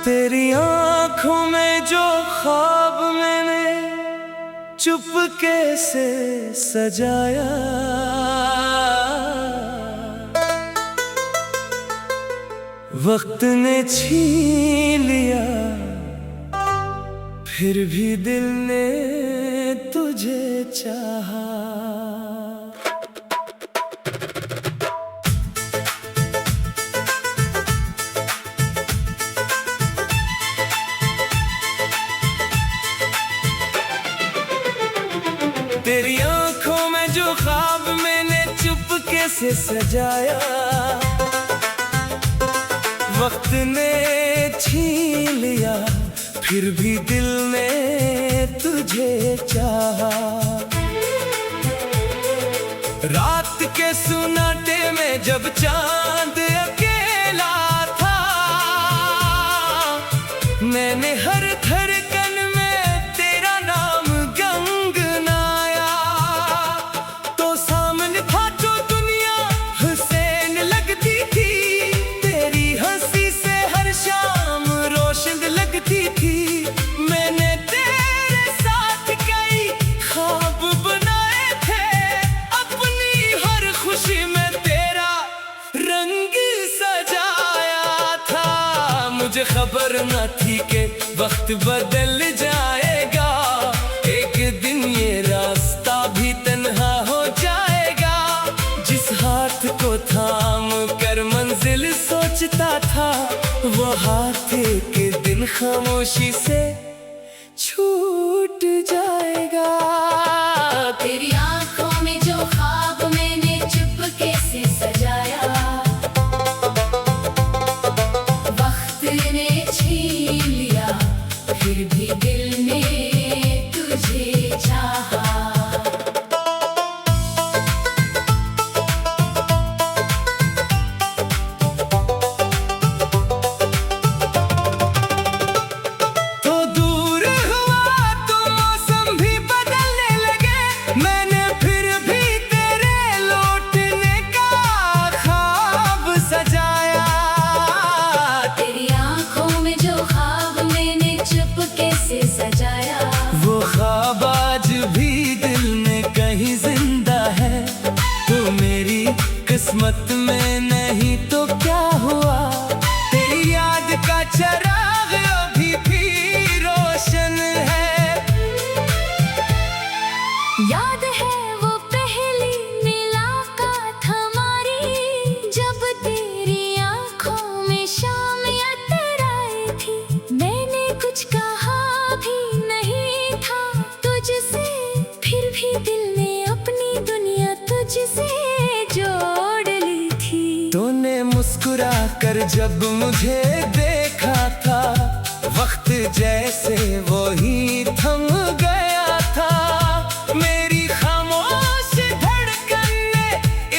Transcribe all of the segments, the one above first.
तेरी आंखों में जो ख्वाब मैंने चुपके से सजाया, वक्त ने छीन लिया, फिर भी दिल ने तुझे चाहा। तेरी आंखों में जो ख्वाब मैंने चुपके से सजाया, वक्त ने छीन लिया, फिर भी दिल ने तुझे चाहा। रात के सुनाटे में जब चांद अकेला था, मैंने हर धड़कन में तेरा नाम गुनगुनाया। तो सामने था जो दुनिया हुसैन लगती थी, तेरी हंसी से हर शाम रोशन लगती थी। मैंने तेरे साथ कई ख्वाब बनाए थे, अपनी हर खुशी में तेरा रंग सजाया था। मुझे खबर न थी कि वक्त बदल जाएगा, एक दिन ये रास्ता भी तन्हा हो जाएगा। जिस हाथ को थाम कर मंजिल सोचता था, वो हाथ एक दिन खामोशी से छूट जाएगा। तेरी आंखों में जो ख्वाब मैंने चुपके से सजाया, वक्त ने छीन लिया, फिर भी दिल ने तुझे चाहा। वो ख्वाब आज भी दिल में कहीं जिंदा है। तो मेरी किस्मत में नहीं तो क्या हुआ, तेरी याद का चिराग अभी भी रोशन है। याद है वो पहली मुलाकात हमारी, जब तेरी आंखों में शाम अतर आई थी। मैंने कुछ कहा भी नहीं था तुझसे, फिर भी दिल ने अपनी दुनिया तुझसे जोड़ ली थी। तूने मुस्कुरा कर जब मुझे देखा था, वक्त जैसे वो ही थम गया था। मेरी खामोश धड़कन ने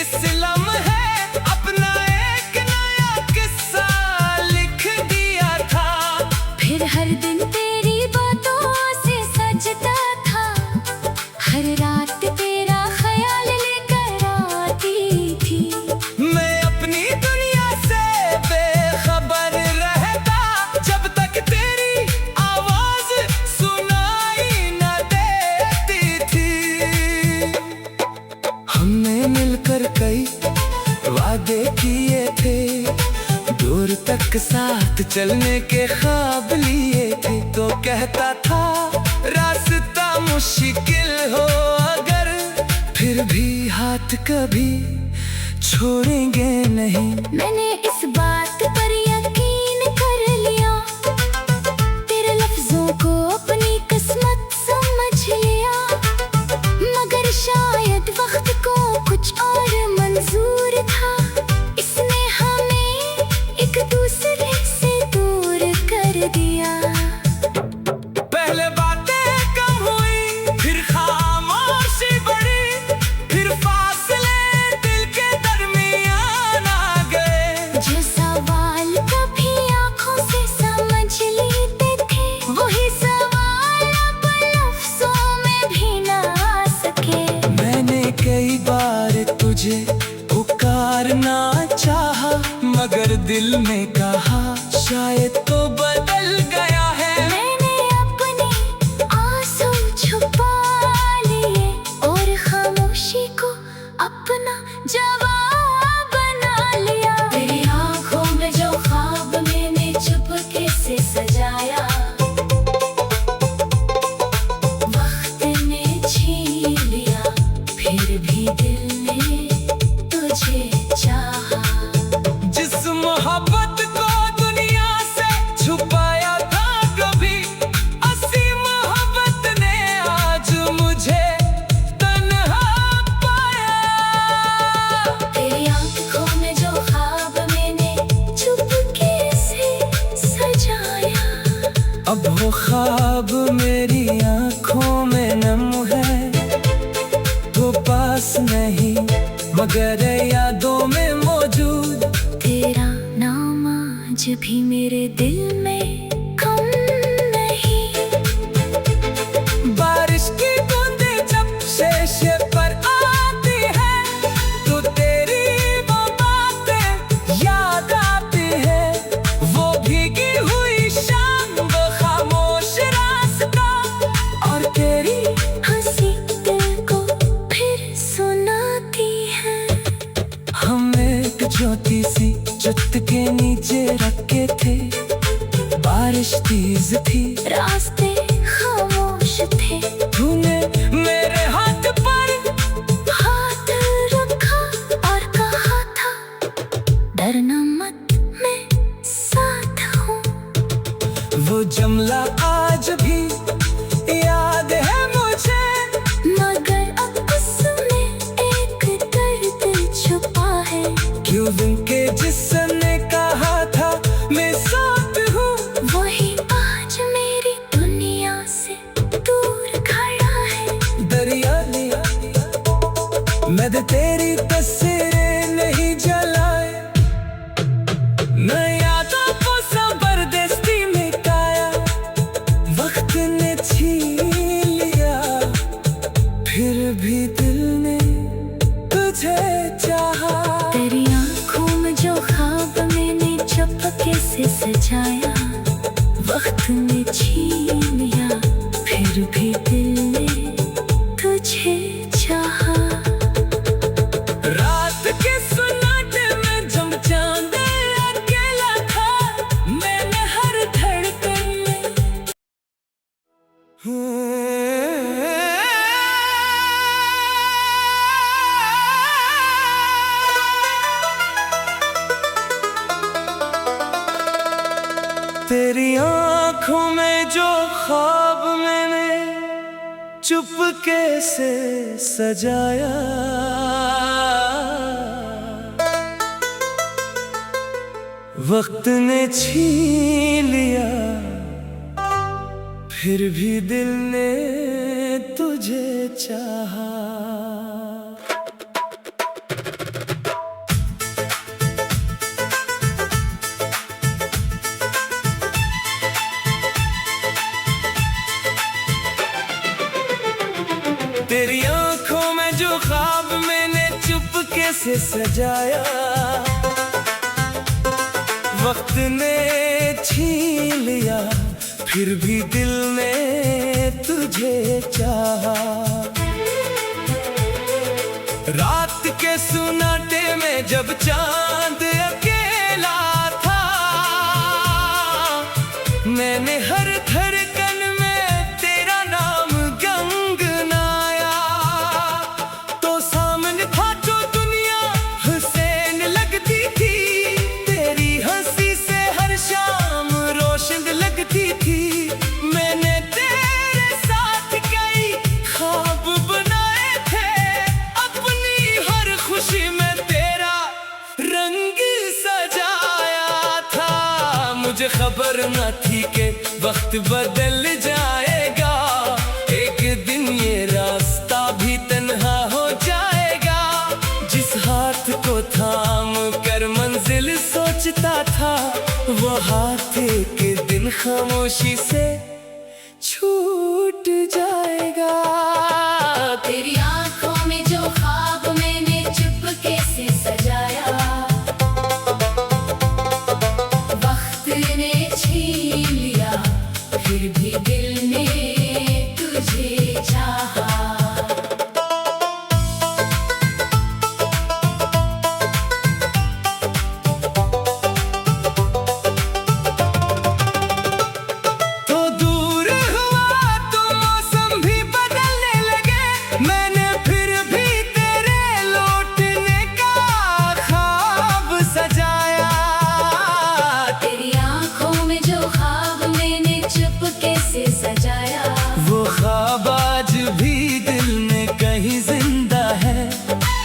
इस लम्हे अपना एक नया किस्सा लिख दिया था। फिर हर दिन तेरी बातों से सजता था, हर रात तेरा ख्याल लेकर आती थी। मैं अपनी दुनिया से बेखबर रहता, जब तक तेरी आवाज सुनाई न देती थी। हमने मिलकर कई वादे किए थे, दूर तक साथ चलने के ख्वाब लिए थे। तो कहता था रास्ता मुश्किल हो अगर, फिर भी हाथ कभी छोड़ेंगे नहीं। मैंने इस बात पर यकीन कर लिया, तेरे लफ्जों को अपनी किस्मत समझ लिया। मगर शायद वक्त को कुछ और मंजूर था, इसने हमें एक दूसरे से दूर कर दिया। पहले बातें कम हुई, फिर खामोशी बढ़ी, फिर फासले दिल के दरमियान आ गए। जो सवाल तुझे पुकारना चाहा, मगर दिल में कहा शायद तो बदल गया है। मैंने अपने आंसू छुपा लिए और खामोशी को अपना जवाब बना लिया। तेरी आंखों में जो ख्वाब मैंने चुपके से सजाया, वक्त ने छीन लिया, फिर भी दिल ने तुझे चाहा। जिस मोहब्बत को दुनिया से छुपाया था कभी, असी मोहब्बत ने आज मुझे तन्हा पाया। तेरी आंखों में जो ख्वाब मैंने चुपके से सजाया, अब वो ख्वाब मेरी आंखों में नम है, वो पास नहीं मगर यादों में मौजूद। तेरा नाम आज भी मेरे दिल में कम नहीं। बारिश की बूंदें जब शीशे पर आती है, तो तेरी वो बातें याद आती है। वो भीगी हुई शाम, वो खामोश रास्ता, और तेरी हंसी दिल को फिर सुनाती है। हम एक छोटी सी छत के नीचे रखे थे, बारिश तेज थी, रास्ते खामोश थे। तूने मेरे हाथ पर हाथ रखा और कहा था, डरना मत, मैं साथ हूँ। वो जुमला आज भी याद है मुझे, मगर अब उसमें एक दर्द छुपा है। क्यों दिन के जिसने कहा था मैं साथ हूँ, वही आज मेरी दुनिया से दूर खड़ा है। दरिया ने मैं तेरी तस्वीरें नहीं जलाए, न यादों को जबरदस्ती मिटाया। वक्त ने छीन लिया, फिर भी दिल ने तुझे चाहा। तेरी आंखों में जो ख्वाब मैंने चुपके से सजाया, वक्त ने छीन लिया, फिर भी दिल ने तुझे चाहा। रात के सन्नाटे में जब चांद अकेला था, मैंने हर धड़कन में तेरी आंखों में जो ख्वाब मैंने चुपके से सजाया, वक्त ने छीन लिया, फिर भी दिल ने तुझे चाहा। तेरी आंखों में जो ख्वाब मैंने चुपके से सजाया, वक्त ने छीन लिया, फिर भी दिल ने तुझे चाहा। रात के सुनाटे में जब चांद अकेला था, मैंने हर धड़कन में तेरा नाम गंगनाया। तो सामने था जो दुनिया हुसैन लगती थी, तेरी हंसी से हर शाम रोशन लगती थी। मैंने तेरे साथ कई ख्वाब बनाए थे, अपनी हर खुशी में तेरा रंग सजाया था। मुझे खबर न थी कि वक्त बदल जाएगा, एक दिन ये रास्ता भी तन्हा हो जाएगा। जिस हाथ को थाम कर मंजिल सोचता था, वो हाथ एक दिन खामोशी से छूट जाएगा। तेरी आंखों में जो ख्वाब मैंने चुप भी दिल ने तुझे चाहा। तो दूर हुआ तो मौसम भी बदलने लगे, मैंने फिर भी तेरे लौटने का ख्वाब सजाया। तेरी आंखों में जो ख्वाब मैंने चुपके से सजाया, वो ख्वाब आज भी दिल में कहीं जिंदा है।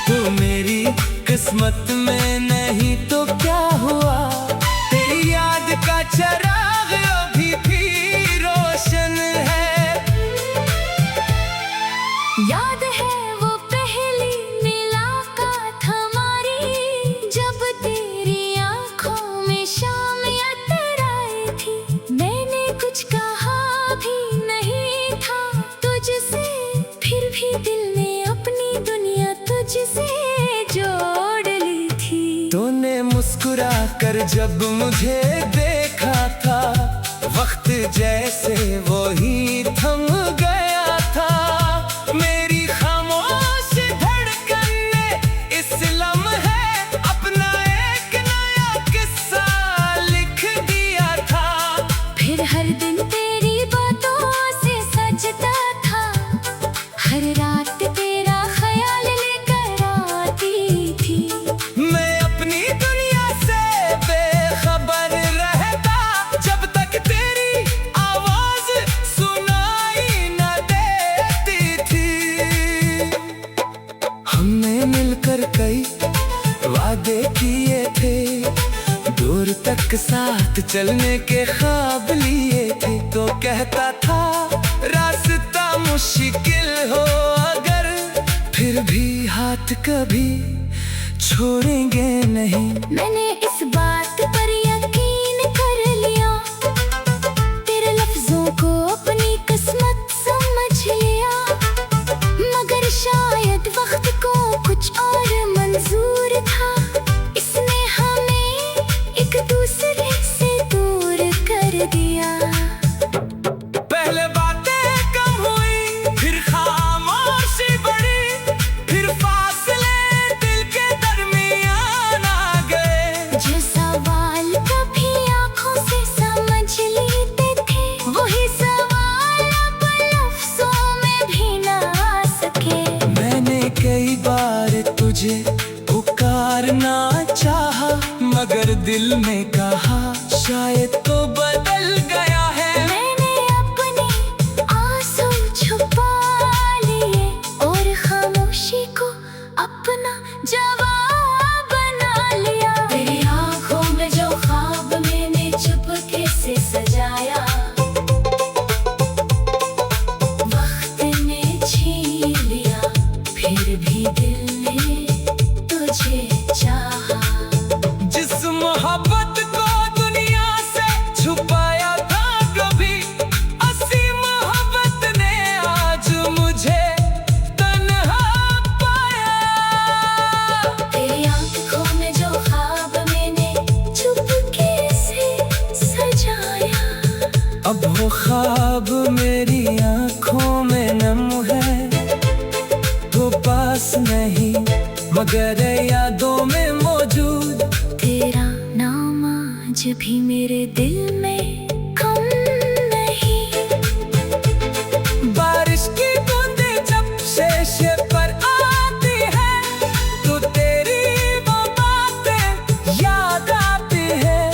तो मेरी किस्मत में नहीं तो क्या हुआ, तेरी याद का चिराग अभी भी रोशन है। याद है वो पहली मुलाकात हमारी, जब तेरी आंखों में शाम अतर आई थी। मैंने कुछ कहा भी नहीं था तुझसे, फिर भी दिल ने अपनी दुनिया तुझसे जोड़ ली थी। तूने मुस्कुरा कर जब मुझे देखा था, वक्त जैसे वो ही थम गया था। मेरी खामोश धड़कन ने इस लम्हे अपना एक नया किस्सा लिख दिया था। फिर हर दिन तेरी बातों से सजता था, हर रात तेरा ख्याल लेकर आती थी। मैं अपनी दुनिया से बेखबर रहता, जब तक तेरी आवाज सुनाई न देती थी। हमने मिलकर कई वादे किए थे, दूर तक साथ चलने के ख्वाब लिए थे। तो कहता था रास्ता मुश्किल हो अगर, फिर भी हाथ कभी छोड़ेंगे नहीं। मैंने इस बात पर यकीन कर लिया, तेरे लफ्जों को अपनी किस्मत समझ लिया। मगर शायद वक्त को कुछ और मंजूर था, इसने हमें एक दूसरे से दूर कर दिया। पहले बातें कम हुई, फिर खामोशी बढ़ी, फिर फासले दिल के दरमियान आ गए। जो सवाल कभी आंखों से समझ लेते थे, वही सवाल अब लफ्जों में भी ना आ सके। मैंने कई बार तुझे पुकारना चाहा, मगर दिल में कहा शायद तो बदल गया है। मैंने अपने आंसू छुपा लिए और खामोशी को अपना जवाब बना लिया। तेरी आंखों में जो ख्वाब मैंने चुपके से सजाया, वक्त ने छीन लिया, फिर भी दिल ने तुझे चाहा। जिस मोहब्बत को दुनिया से छुपाया था कभी, असी मोहब्बत ने आज मुझे तन्हा पाया। तेरी आंखों में जो ख्वाब मैंने चुपके से सजाया, अब वो ख्वाब मेरी आंखों में नम है। तो पास नहीं मगर यादों में मौजूद, तेरा नाम आज भी मेरे दिल में कम नहीं। बारिश की बूंदें जब शीशे पर आती है, तो तेरी वो बातें याद आती है।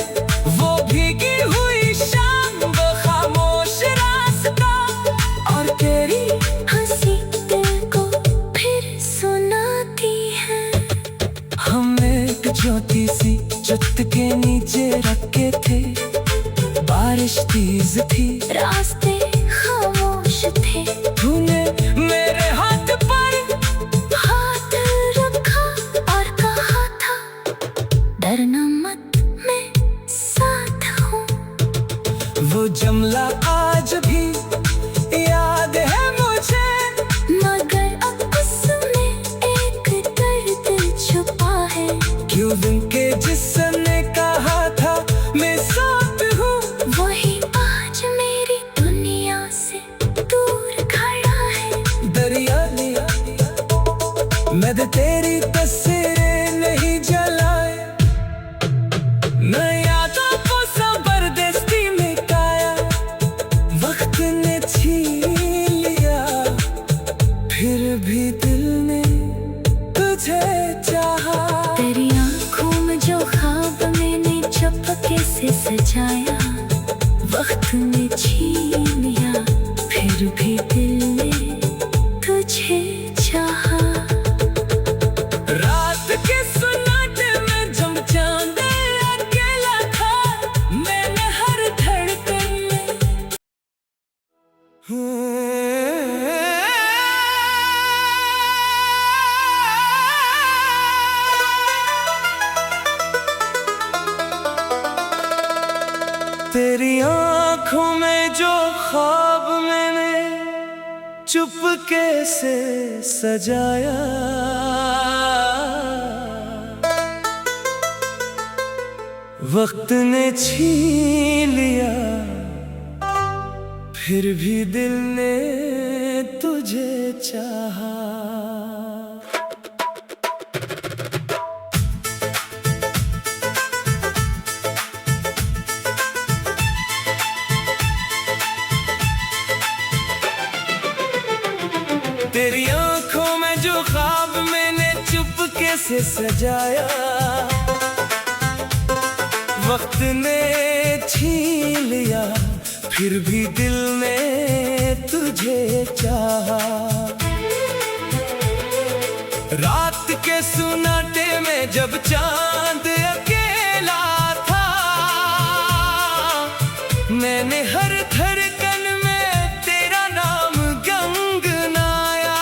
वो भीगी हुई शाम, वो खामोश रास्ता, और तेरी हंसी दिल को फिर सुनाती है। शायद तेरी तस्वीरें नहीं जलाए, न यादों को जबरदस्ती में काया वक्त ने छीन लिया, फिर भी दिल ने तुझे चाहा। तेरी आंखों में जो ख्वाब मैंने चुपके से सजाया, वक्त ने छीन लिया, फिर भी दिल ने तुझे चाहा। रात के सन्नाटे में जब चांद अकेला था, मैंने हर धड़कन में तेरी आंखों में जो ख्वाब मैंने चुपके से सजाया, वक्त ने छीन लिया, फिर भी दिल ने तुझे चाहा। तेरी आंखों में जो ख्वाब मैंने चुपके से सजाया, वक्त ने छीन लिया, फिर भी दिल ने तुझे चाहा। रात के सन्नाटे में जब चांद अकेला था, मैंने हर धड़कन में तेरा नाम गंगनाया।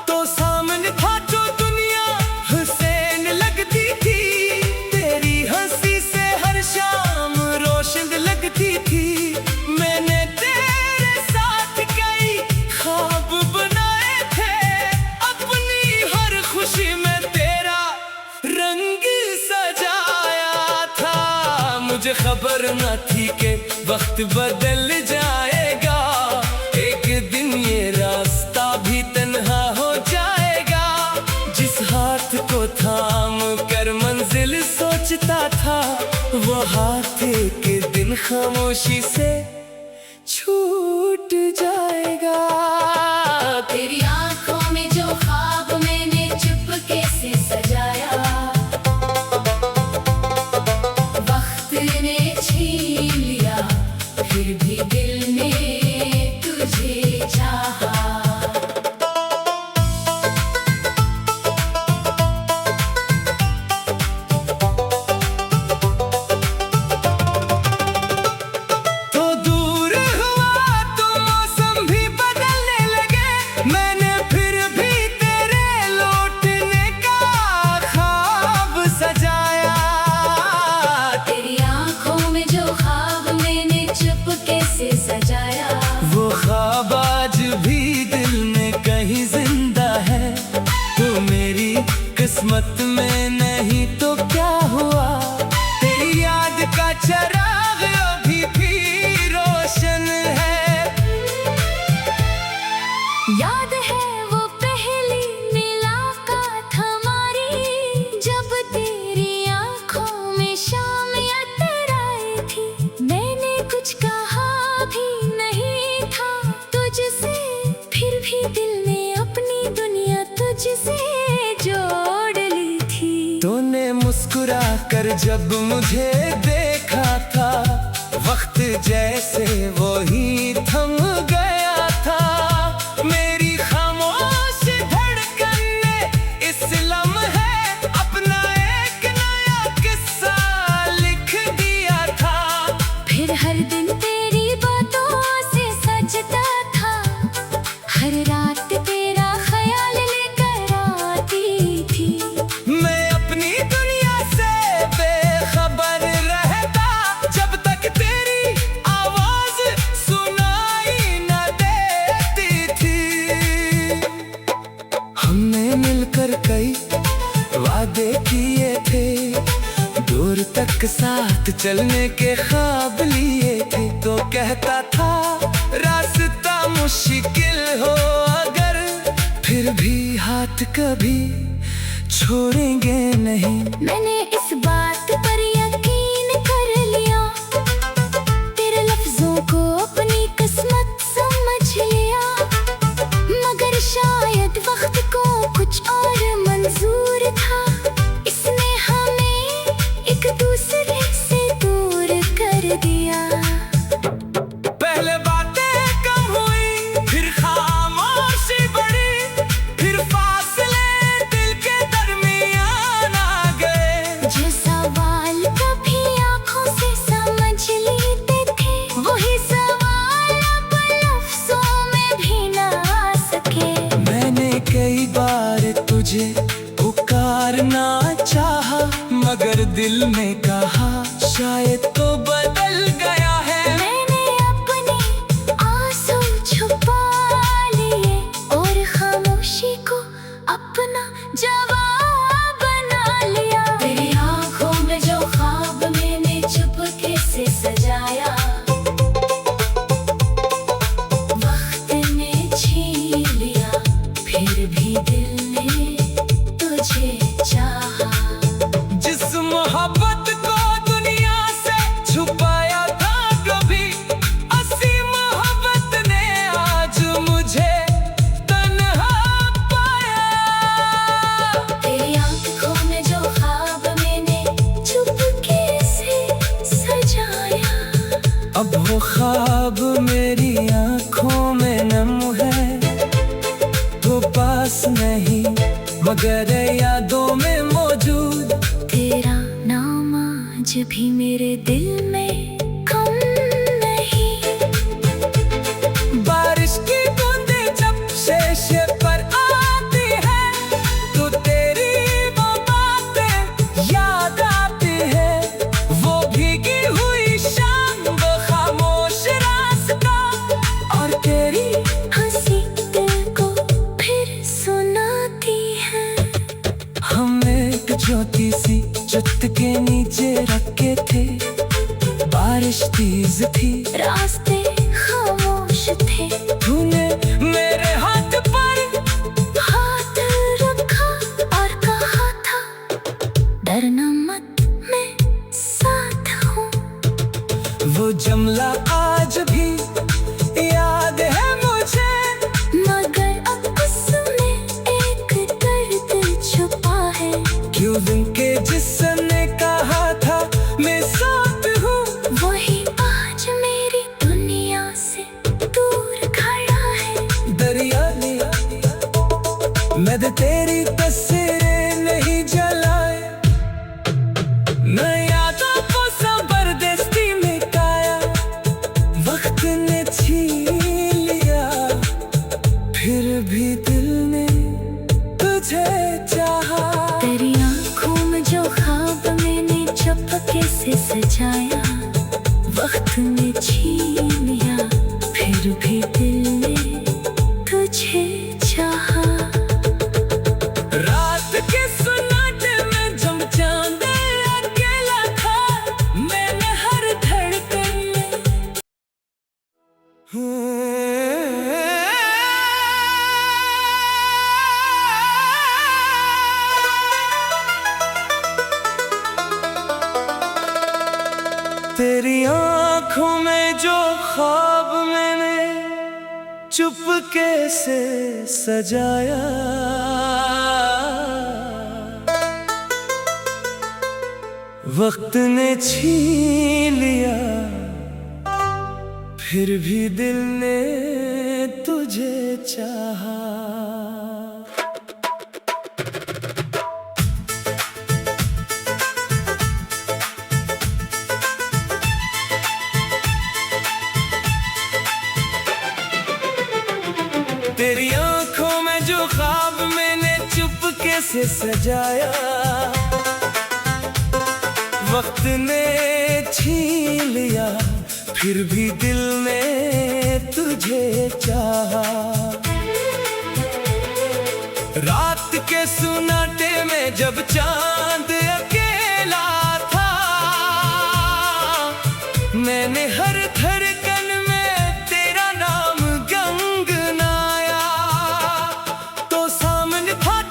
तो सामने था जो दुनिया हुसैन लगती थी, तेरी हंसी से हर शाम रोशन लगती थी। मैंने तेरे साथ कई ख्वाब बनाए थे, अपनी हर खुशी में तेरा रंग सजाया था। मुझे खबर न थी कि वक्त बदल जाएगा, एक दिन ये रास्ता भी तन्हा हो जाएगा। जिस हाथ को थाम कर मंजिल सोचता था, वो हाथ एक दिन खामोशी से छूट जाएगा। तेरी आंखों में जो ख्वाब मैंने चुपके से सजाया, वक्त ने छीन लिया, फिर भी दिल ने तुझे चाहा। तो दूर हुआ तो मौसम भी बदलने लगे, मैंने फिर भी तेरे लौटने का ख्वाब सजाया। तेरी आंखों में जो ख्वाब मैंने चुपके से सजाया, वो ख्वाब आज भी दिल में कहीं जिंदा है। तो मेरी किस्मत में नहीं तो क्या हुआ, तेरी याद का चिराग अभी भी रोशन है। याद है वो पहली मुलाकात हमारी, जब तेरी आंखों में शाम अतर आई थी। मैंने कुछ कहा भी नहीं था तुझसे, फिर भी दिल ने अपनी दुनिया तुझसे जोड़ ली थी। तूने मुस्कुरा कर जब मुझे देखा था, वक्त जैसे वो ही थम गया था। मेरी खामोश धड़कन ने इस लम्हे अपना एक नया किस्सा लिख दिया था। फिर हर दिन तेरी बातों से सजता था, हर रात तेरा ख्याल लेकर आती थी। मैं अपनी दुनिया से बेखबर रहता, जब तक तेरी आवाज सुनाई न देती थी। हमने मिलकर कई वादे किए थे, दूर तक साथ चलने के ख्वाब लिए थे। तो कहता था रास्ता मुश्किल हो अगर, फिर भी हाथ कभी छोड़ेंगे नहीं। मैंने इस बात पर यकीन कर लिया, तेरे लफ्जों को अपनी किस्मत समझ लिया। मगर शायद वक्त को कुछ और मंजूर था, इसने हमें एक दूसरे से दूर कर दिया। पहले बातें कम हुई, फिर खामोशी बढ़ी, फिर फासले दिल के दरमियान आ गए। जो सवाल कभी आंखों से समझ लेते थे, वही सवाल अब लफ्जों में भी ना आ सके। मैंने कई बार तुझे पुकारना चाहा, मगर दिल में कहा शायद तो बदल गया है। मैंने अपने आंसू छुपा लिए और खामोशी को अपना जवाब बना लिया। तेरी आंखों में जो ख्वाब मैंने चुपके से सजाया, वक्त ने छीन लिया, फिर भी दिल ने तुझे चाहा। जिस मोहब्बत को दुनिया से छुपाया था कभी, असी मोहब्बत ने आज मुझे तन्हा पाया। तेरी आंखों में जो ख्वाब मैंने चुपके से सजाया, अब वो ख्वाब मेरी आंखों में नम है, तो पास नहीं मगर यादों में मौजूद। तेरा नाम आज भी मेरे दिल में कम नहीं। बारिश की बूंदें जब शीशे पर आती है, तो तेरी वो बातें याद आती है। वो भीगी हुई शाम, वो खामोश रास्ता, और तेरी हंसी दिल को फिर सुनाती है। हम एक ज्योति सी छत के नीचे रखे थे। बारिश तेज थी, रास्ते खामोश थे, तूने मेरे हाथ पर हाथ रखा और कहा था, डरना मत मैं साथ हूँ। वो जुमला आज भी याद है मुझे, मगर अब उसमें एक दर्द छुपा है। क्यों दिन के जिसने कहा था मैं साथ हूँ, वही आज मेरी दुनिया से दूर खड़ा है। दरिया ने मैं तेरी तस्वीरें नहीं जलाए, न यादों को जबरदस्ती मिटाया। वक्त ने छीन लिया, फिर भी दिल ने तुझे चाहा। तेरी आंखों में जो ख्वाब मैंने चुपके से सजाया, वक्त ने छीन लिया, फिर भी दिल ने तुझे चाहा। रात के सन्नाटे में जब चांद अकेला था, मैंने हर धड़कन में तेरी आंखों में जो ख्वाब मैंने चुपके से सजाया, वक्त ने छीन लिया, फिर भी दिल ने तुझे चाहा। तेरी आंखों में जो ख्वाब मैंने चुपके से सजाया, वक्त ने छीन लिया, फिर भी दिल ने तुझे चाहा। रात के सुनाटे में जब चांद अकेला था, मैंने हर धड़कन में तेरा नाम गंगनाया। तो सामने था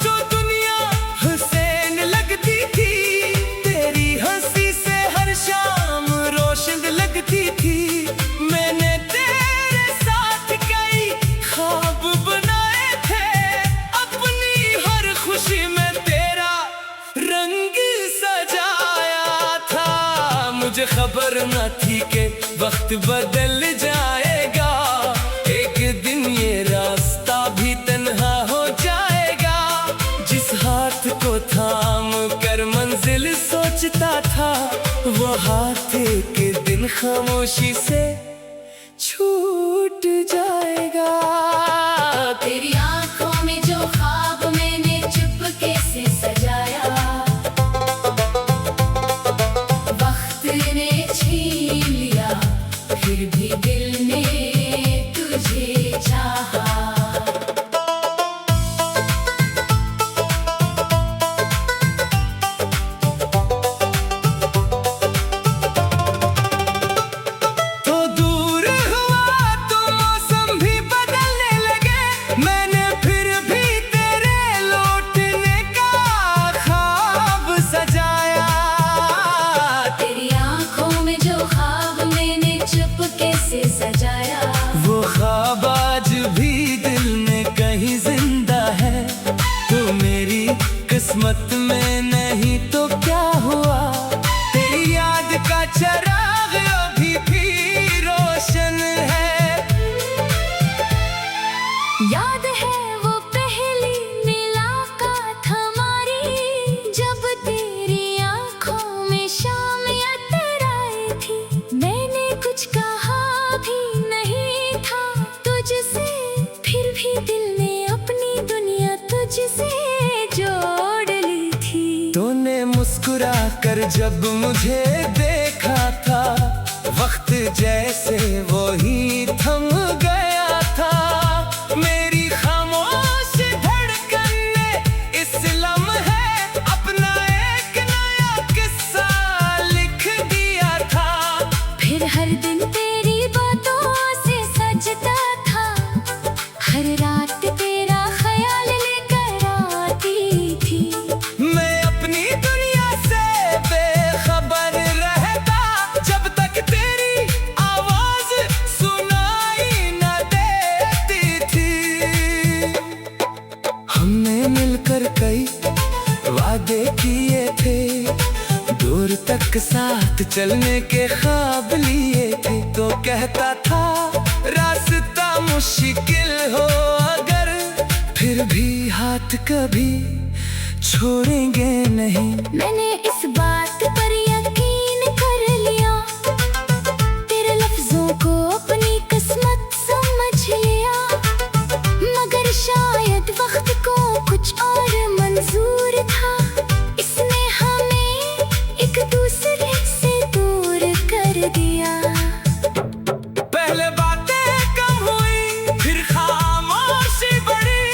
के वक्त बदल जाएगा, एक दिन ये रास्ता भी तन्हा हो जाएगा। जिस हाथ को थाम कर मंजिल सोचता था, वो हाथ एक दिन खामोशी से छूट जाएगा। तेरी आंखों में जो ख्वाब मैंने चुपके से सजाया, वक्त ने छीन लिया, फिर भी दिल ने तुझे चाहा। तो दूर हुआ तो मौसम भी बदलने लगे, मैंने फिर भी तेरे लौटने का ख्वाब सजाया। तेरी आंखों में जो ख्वाब मैंने चुपके से सजाया, वो ख्वाब आज भी दिल में कहीं जिंदा है। तो मेरी किस्मत में नहीं तो क्या हुआ, तेरी याद का चिराग अभी भी रोशन है। याद है वो पहली मुलाकात हमारी, जब तेरी आंखों में शाम अतर आई थी। मैंने कुछ कहा भी नहीं था तुझसे, फिर भी दिल ने अपनी दुनिया तुझसे जोड़ ली थी। तूने मुस्कुरा कर जब मुझे देखा था, वक्त जैसे वो ही थम गया था। मेरी खामोश धड़कन ने इस लम्हे अपना एक नया किस्सा लिख दिया था। फिर हर दिन तेरी बातों से सजता था, हर रात तेरा ख्याल लेकर आती थी। मैं अपनी दुनिया से बेखबर रहता, जब तक तेरी आवाज सुनाई न देती थी। हमने मिलकर कई वादे किए थे, दूर तक साथ चलने के ख्वाब लिए थे। तो कहता था रास्ता मुश्किल हो अगर, फिर भी हाथ कभी छोड़ेंगे नहीं। मैंने इस बात पर यकीन कर लिया, तेरे लफ्जों को अपनी किस्मत समझ लिया। मगर शायद वक्त को कुछ और मंजूर था, इसने हमें एक दूसरे से दूर कर दिया। पहले बातें कम हुई, फिर खामोशी बढ़ी,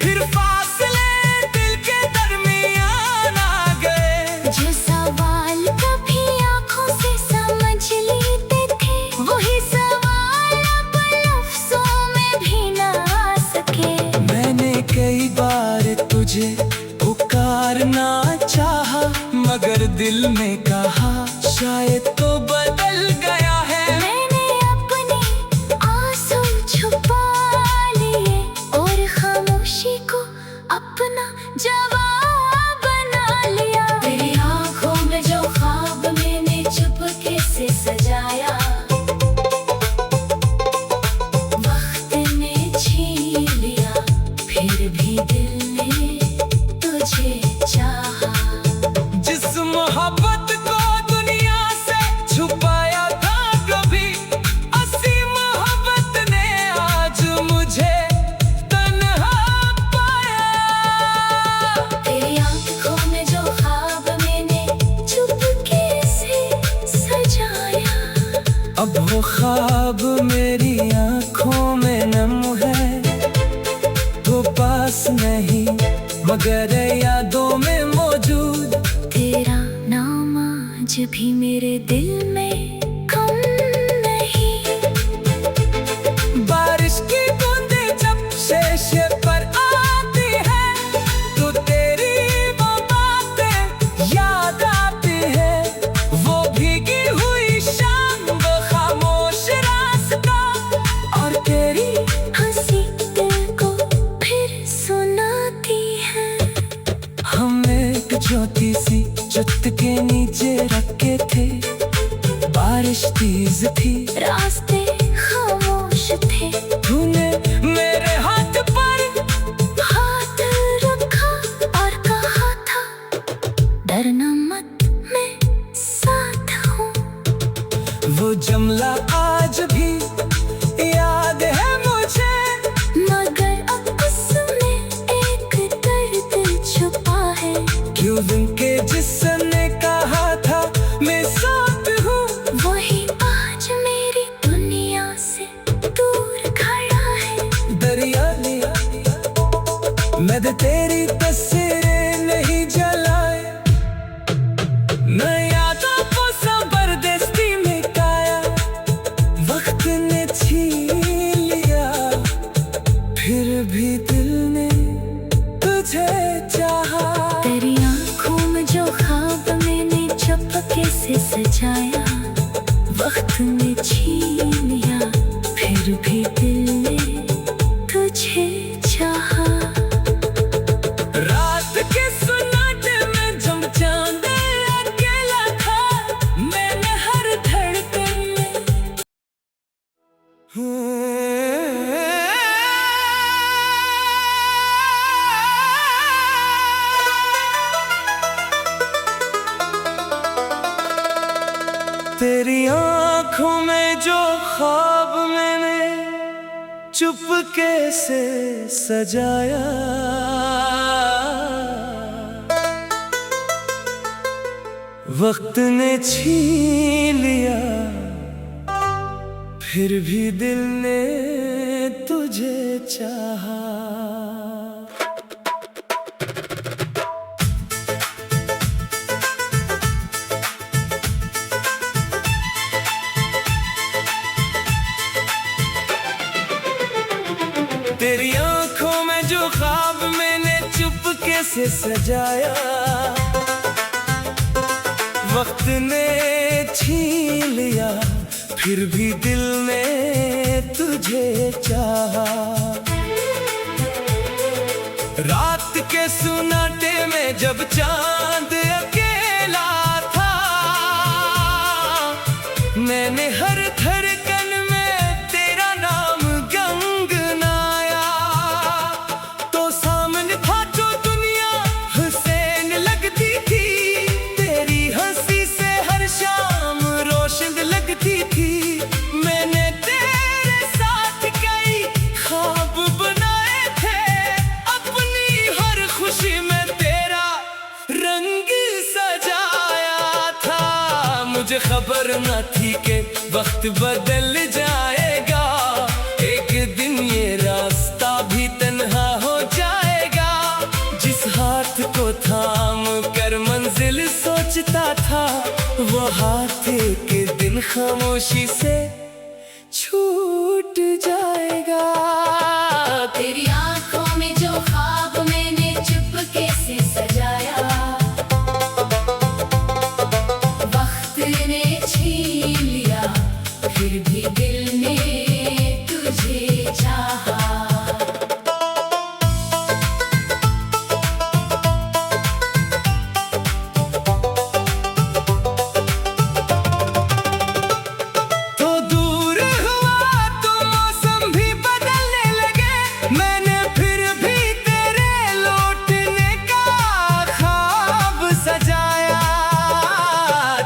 फिर फासले दिल के दरमियान आ गए। जो सवाल कभी आंखों से समझ लेते थे, वही सवाल अब लफ्जों में भी ना आ सके। मैंने कई बार तुझे पुकारना चाहा, मगर दिल ने कहा शायद तो बदल गया है। मैंने अपने आंसू छुपा लिए और खामोशी को अपना जवाब बना लिया। तेरी आंखों में जो ख्वाब मैंने चुपके से सजाया, वक्त ने छीन लिया, फिर भी दिल ने तुझे चाहा। जिस मोहब्बत को दुनिया से छुपाया था कभी, असी मोहब्बत ने आज मुझे तन्हा पाया। तेरी आंखों में जो ख्वाब मैंने चुपके से सजाया, अब वो ख्वाब मेरी आंखों में नम है। तो पास नहीं मगर यादों में मौजूद, तेरा नाम आज भी मेरे दिल में कम नहीं। बारिश की बूंदें जब शीशे पर आती है, तो तेरी वो बातें याद आती है। वो भीगी हुई शाम, वो खामोश रास्ता, और तेरी हंसी दिल को फिर सुनाती है। हम एक ज्योति सी छत के नीचे रखे थे, मैं तेरी तस्वीरें नहीं जलाए, न यादों को जबरदस्ती मिटाया। वक्त ने छीन लिया, फिर भी दिल ने तुझे चाहा। तेरी आंखों में जो ख्वाब मैंने चुपके से सजाया, वक्त ने छीन लिया, फिर भी दिल ने तुझे चाहा। रात के सन्नाटे में जब चांद अकेला था, मैंने हर धड़कन में तेरी आंखों में जो ख्वाब मैंने चुपके से सजाया, वक्त ने छीन लिया, फिर भी दिल ने तुझे चाहा। तेरी आंखों में जो ख्वाब मैंने चुपके से सजाया, वक्त ने छीन लिया, फिर भी दिल ने तुझे चाहा। रात के सन्नाटे में जब चांद अकेला था, मैंने हर धड़कन में तेरा नाम गंगनाया। तो सामने था जो दुनिया हुसैन लगती थी, तेरी हंसी से हर शाम रोशन लगती थी। मैंने तेरे साथ कई ख्वाब बनाए थे, अपनी हर खुशी में तेरा रंग सजाया था। मुझे खबर न थी कि वक्त बदल जाएगा, एक दिन ये रास्ता भी तन्हा हो जाएगा। जिस हाथ को थाम कर मंजिल सोचता था, वो हाथ एक दिन खामोशी से छूट जाएगा। तेरी आंखों में जो ख्वाब मैंने चुपके से सजाया, वक्त ने छीन लिया, फिर भी दिल ने तुझे चाहा। तो दूर हुआ तो मौसम भी बदलने लगे, मैंने फिर भी तेरे लौटने का ख्वाब सजाया।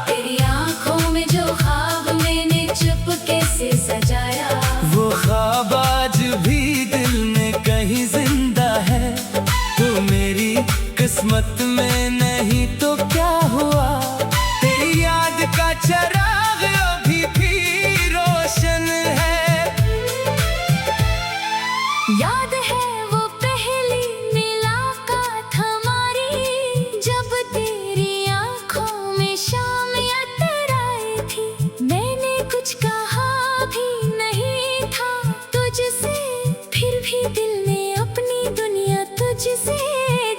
तेरी आंखों में जो ख्वाब मैंने चुपके से सजाया, वो ख्वाब आज भी दिल में कहीं जिंदा है। तो मेरी किस्मत में नहीं तो क्या हुआ, तेरी याद का चिराग अभी भी रोशन है। याद है वो पहली मुलाकात हमारी, जब तेरी आंखों में शाम अतर आई थी। मैंने कुछ कहा भी नहीं था तुझसे, फिर भी दिल ने अपनी दुनिया तुझसे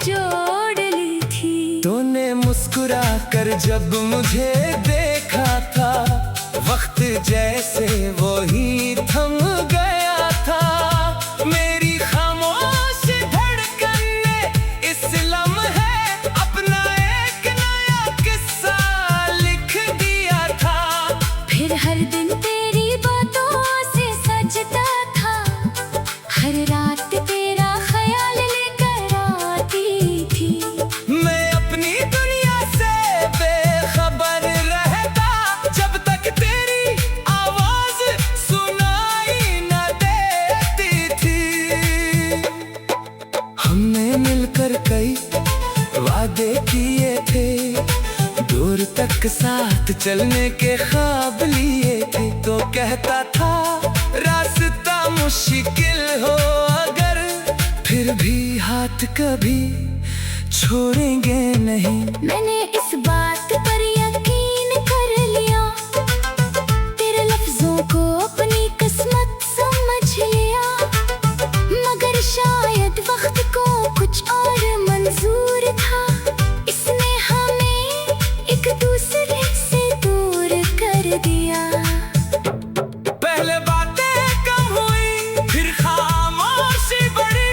जोड़ ली थी। तूने मुस्कुरा कर जब मुझे देखा था, वक्त जैसे वो ही थम गया था। मेरी खामोश धड़कन ने इस लम्हे अपना एक नया किस्सा लिख दिया था। फिर हर दिन तेरी बातों से सजता था, हर रात तेरा ख्याल लेकर आती थी। मैं अपनी दुनिया से बेखबर रहता, जब तक तेरी आवाज सुनाई न देती थी। हमने मिलकर कई वादे किए थे, दूर तक साथ चलने के ख्वाब लिए थे। तो कहता था रास्ता मुश्किल हो अगर, फिर भी हाथ साथ कभी छोड़ेंगे नहीं। मैंने इस बात पर यकीन कर लिया, तेरे लफ्जों को अपनी किस्मत समझ लिया। मगर शायद वक्त को कुछ और मंजूर था, इसने हमें एक दूसरे से दूर कर दिया। पहले बातें कम हुई, फिर खामोशी बढ़ी,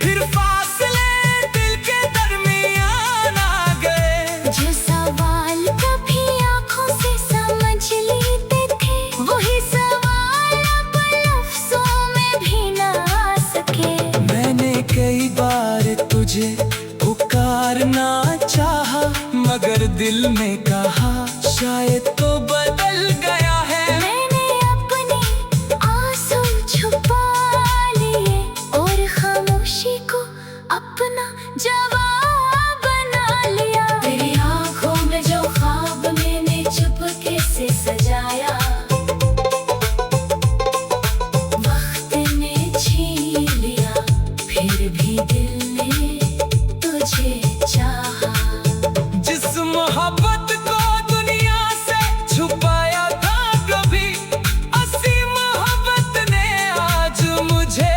फिर फासले दिल के दरमियान आ गए। जो सवाल कभी आंखों से समझ लेते थे, वही सवाल अब लफ्जों में भी ना आ सके। मैंने कई बार तुझे पुकारना चाहा, मगर दिल में कहा शायद तो बदल गया है। मैंने अपने आंसू छुपा लिए और खामोशी को अपना जवाब बना लिया। तेरी आंखों में जो ख्वाब मैंने चुपके से सजाया, वक्त ने छीन लिया, फिर भी दिल ने तुझे चाहा। जिस मोहब्बत को दुनिया से छुपाया था कभी, असी मोहब्बत ने आज मुझे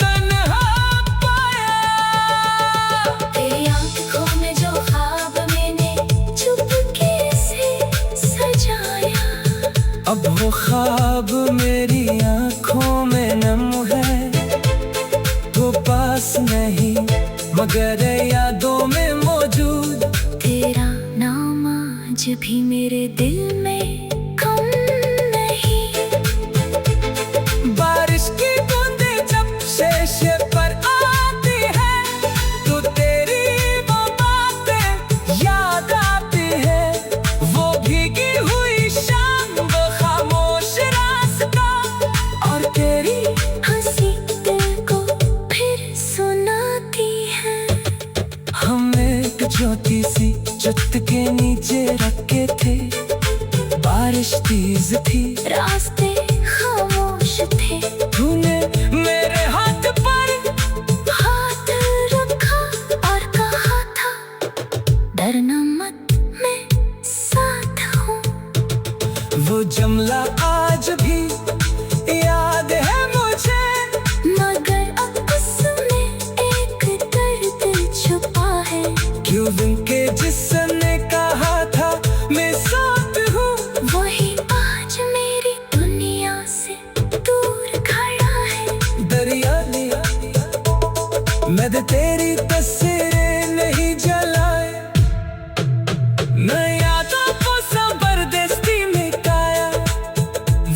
तन्हा पाया। तेरी आंखों में जो ख्वाब मैंने चुपके से सजाया, अब वो ख्वाब मेरी आंखों में नम है, वो पास नहीं मगर यादों में मौजूद। तेरा नाम आज भी मेरे दिल में कम नहीं। बारिश की बूंदें जब शीशे पर आती है, तो तेरी वो बातें याद आती है। वो भीगी हुई शाम, वो खामोश रास्ता, और तेरी हंसी दिल को फिर सुनाती है। हम एक छोटी सी छत के नीचे रखे थे, बारिश तेज थी, रास्ते खामोश थे। तूने मेरे हाथ पर हाथ रखा और कहा था, डरना मत, मैं साथ हूँ। वो जुमला आज भी याद है मुझे, मगर अब उसमें एक दर्द छुपा है। क्यों दिन के जिसने कहा था मैं साथ हूँ, वही आज मेरी दुनिया से दूर खड़ा है। दरिया ने मैं तेरी तस्वीरें नहीं जलाए, न यादों को जबरदस्ती में काया।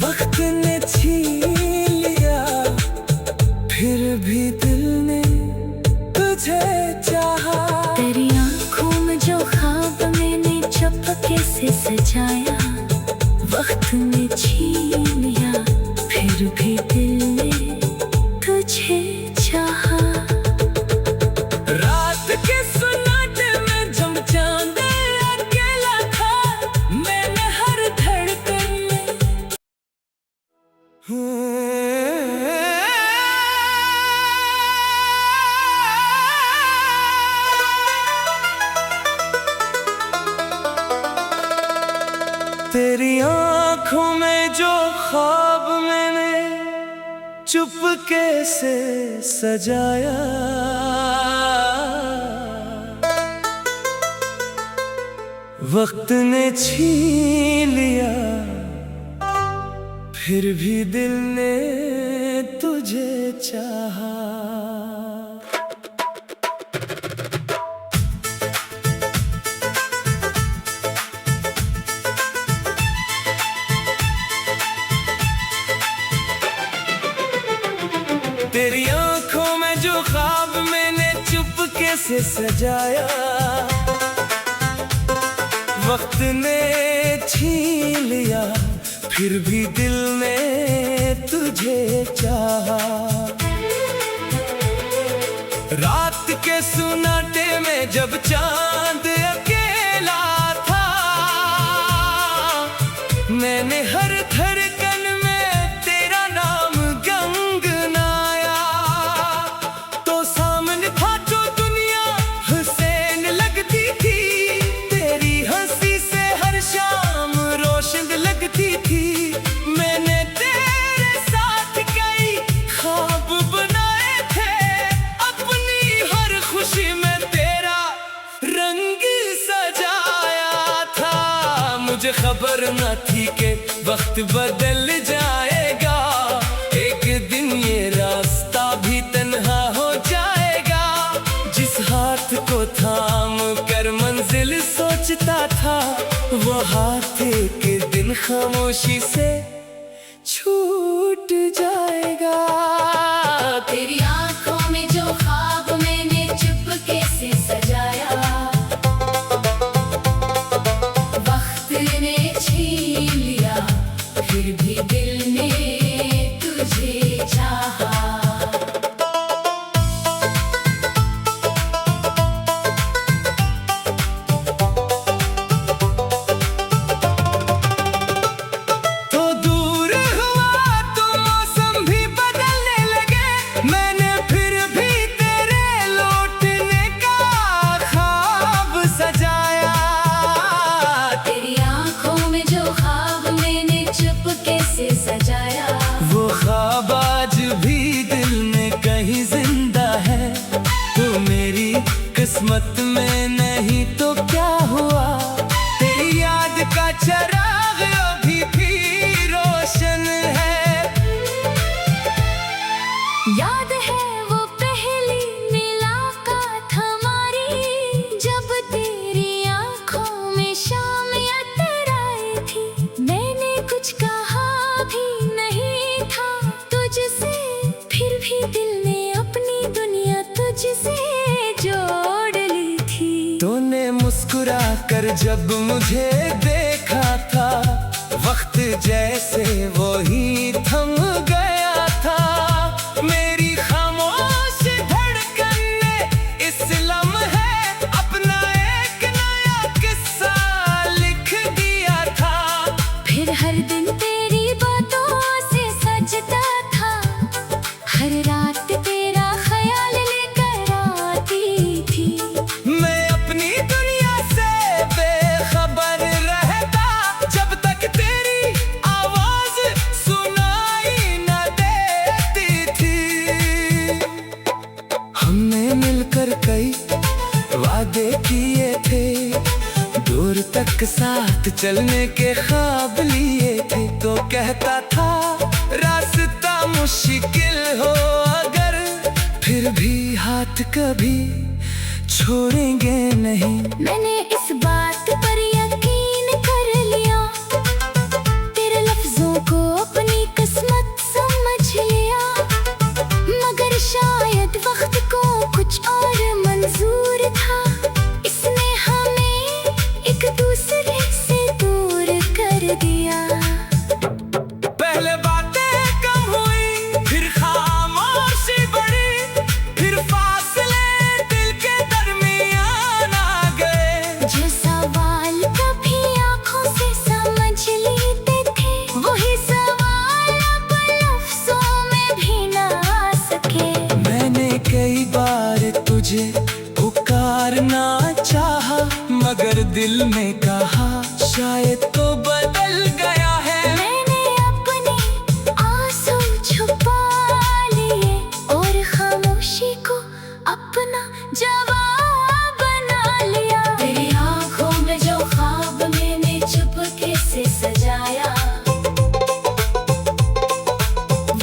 वक्त ने छीन लिया, फिर भी दिल ने तुझे चाहा। तेरी आंखों में जो ख्वाब मैंने चुपके से सजाया, वक्त ने छीन लिया, फिर भी दिल ने तुझे चाहा। रात के सन्नाटे में जब चांद अकेला था, मैंने हर धड़कन में तेरी आंखों में जो ख्वाब मैंने चुपके से सजाया, वक्त ने छीन लिया, फिर भी दिल ने तुझे चाहा। तेरी आंखों में जो ख्वाब मैंने चुपके से सजाया, वक्त ने छीन लिया, फिर भी दिल ने तुझे चाहा। रात के सुनाटे में जब चांद अकेला था, मैंने हर धड़कन में तेरा नाम गंगनाया। तो सामने था कभी के वक्त बदल जाएगा, एक दिन ये रास्ता भी तन्हा हो जाएगा। जिस हाथ को थाम कर मंजिल सोचता था, वो हाथ एक दिन खामोशी से छूट जाएगा। तेरी आंखों में जो ख्वाब मैंने चुपके से सजाया, वक्त ने छीन लिया, फिर भी दिल ने तुझे चाहा। सजाया वो ख्वाब आज भी दिल में कहीं जिंदा है। तू मेरी किस्मत में नहीं तो क्या हुआ, तेरी याद का चिराग अभी भी रोशन है। याद है वो पहली मुलाकात हमारी, जब तेरी आंखों में शाम अतर आई थी। मैंने कुछ कहा भी नहीं था तुझसे, फिर भी दिल ने अपनी दुनिया तुझसे जोड़ ली थी। तूने मुस्कुरा कर जब मुझे देखा था, वक्त जैसे वो ही थम गया था। मेरी खामोश धड़कन ने इस लम्हे अपना एक नया किस्सा लिख दिया था। फिर हर दिन तेरी बातों से सजता था, हर रात तेरा ख्याल लेकर आती थी। मैं अपनी दुनिया से बेखबर रहता, जब तक तेरी आवाज सुनाई न देती थी। हमने मिलकर कई वादे किए थे, दूर तक साथ चलने के ख्वाब लिए थे। तो कहता था रास्ता मुश्किल हो अगर, फिर भी हाथ कभी छोड़ेंगे नहीं। मैंने इस बात पर यकीन कर लिया, तेरे लफ्जों को अपनी किस्मत समझ लिया। मगर शायद वक्त को कुछ और मंजूर था, इसने हमें एक दूसरे से दूर कर दिया। पहले बातें कम हुई, फिर खामोशी बढ़ी, फिर फासले दिल के दरमियान आ गए। जो सवाल कभी आंखों से समझ लेते थे, वही सवाल अब लफ्जों में भी ना आ सके। मैंने कई बार तुझे पुकारना चाहा, मगर दिल में कहा शायद तो बदल गया है। मैंने अपने आंसू छुपा लिए और खामोशी को अपना जवाब बना लिया। तेरी आंखों में जो ख्वाब मैंने चुपके से सजाया,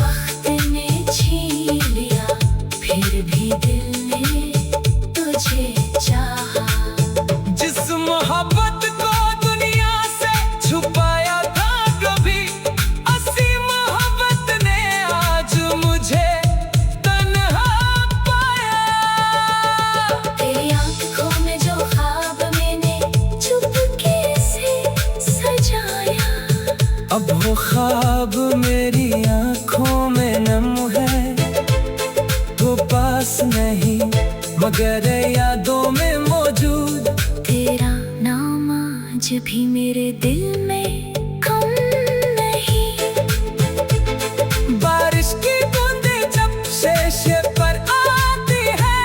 वक्त ने छीन लिया, फिर भी दिल ने तुझे चाहा। जिस मोहब्बत को दुनिया से छुपाया था कभी, असी मोहब्बत ने आज मुझे तन्हा पाया। तेरी आंखों में जो ख्वाब मैंने चुपके से सजाया, अब वो ख्वाब मेरी आंखों में नम है। तो पास नहीं मगर यादों में मौजूद, तेरा नाम आज भी मेरे दिल में कम नहीं। बारिश की बूंदें जब शीशे पर आती है,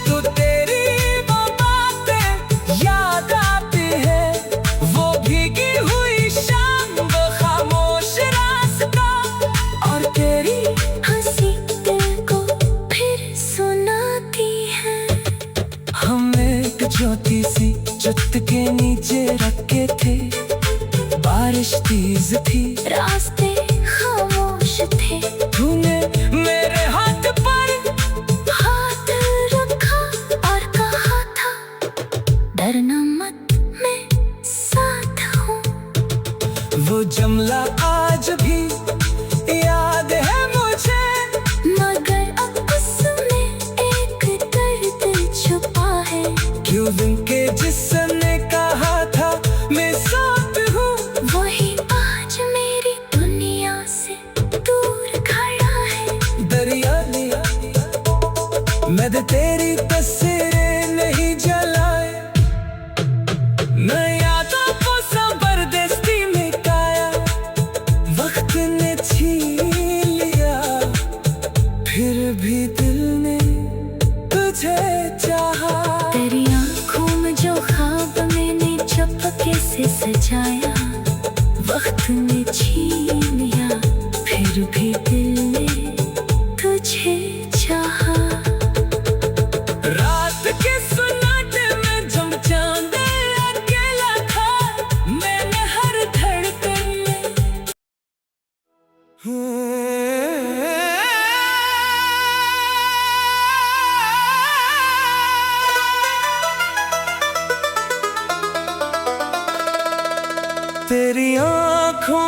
तो तेरी वो बातें याद आती है। वो भीगी हुई शाम, वो खामोश रास्ता, और तेरी हंसी दिल को फिर सुनाती है। हम एक ज्योति सी छत के नीचे रखे थे, बारिश थी मैंने तेरी तस्वीरें नहीं जलाए, न यादों को जबरदस्ती में काया, वक्त ने छीन लिया, फिर भी दिल ने तुझे चाहा। तेरी आंखों में जो ख्वाब मैंने चपके से सजाया, वक्त ने छीन लिया, फिर भी दिल ने तुझे चाहा। रात के सन्नाटे में जब चांद अकेला था, मैंने हर धड़कन में तेरी आँखों